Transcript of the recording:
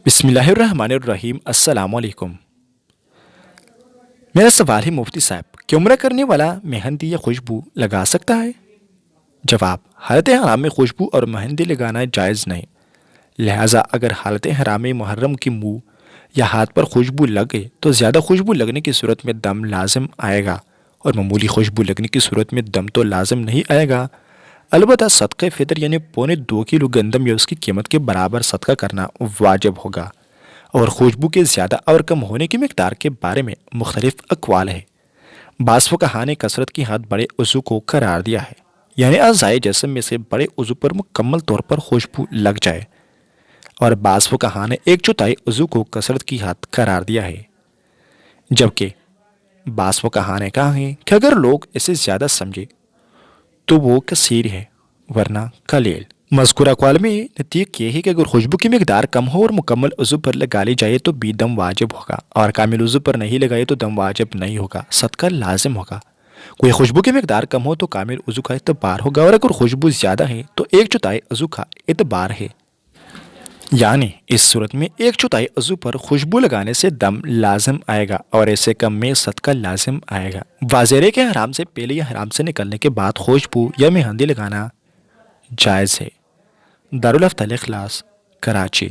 بسم اللہ الرحمن الرحیم۔ السلام علیکم۔ میرا سوال ہے مفتی صاحب کہ عمرہ کرنے والا مہندی یا خوشبو لگا سکتا ہے؟ جواب: حالت حرام میں خوشبو اور مہندی لگانا جائز نہیں، لہٰذا اگر حالت حرام محرم کی منہ یا ہاتھ پر خوشبو لگے تو زیادہ خوشبو لگنے کی صورت میں دم لازم آئے گا، اور معمولی خوشبو لگنے کی صورت میں دم تو لازم نہیں آئے گا۔ البتہ صدقہ فطر یعنی 2.25 کلو گندم یا اس کی قیمت کے برابر صدقہ کرنا واجب ہوگا، اور خوشبو کے زیادہ اور کم ہونے کی مقدار کے بارے میں مختلف اقوال ہے۔ بعض فقہاء نے کثرت کی حد بڑے عضو کو قرار دیا ہے، یعنی اعضائے جسم میں سے بڑے عضو پر مکمل طور پر خوشبو لگ جائے، اور بعض فقہاء نے 1/4 عضو کو کثرت کی حد قرار دیا ہے، جبکہ بعض فقہاء نے کہا ہے کہ اگر لوگ اسے زیادہ سمجھے تو وہ کثیر ہے ورنہ قلیل۔ مذکورہ اقوال میں نتیجہ یہ ہے کہ اگر خوشبو کی مقدار کم ہو اور مکمل عضو پر لگا لی جائے تو بھی دم واجب ہوگا، اور کامل عضو پر نہیں لگائے تو دم واجب نہیں ہوگا، صدقہ لازم ہوگا۔ کوئی خوشبو کی مقدار کم ہو تو کامل عضو کا اعتبار ہوگا، اور اگر خوشبو زیادہ ہے تو 1/4 عضو کا اعتبار ہے، یعنی اس صورت میں 1/4 عضو پر خوشبو لگانے سے دم لازم آئے گا، اور اسے کم میں صدقہ لازم آئے گا۔ واضح ہے کہ حرام سے پہلے یا حرام سے نکلنے کے بعد خوشبو یا مہندی لگانا جائز ہے۔ دارالافت الاخلاص، کراچی۔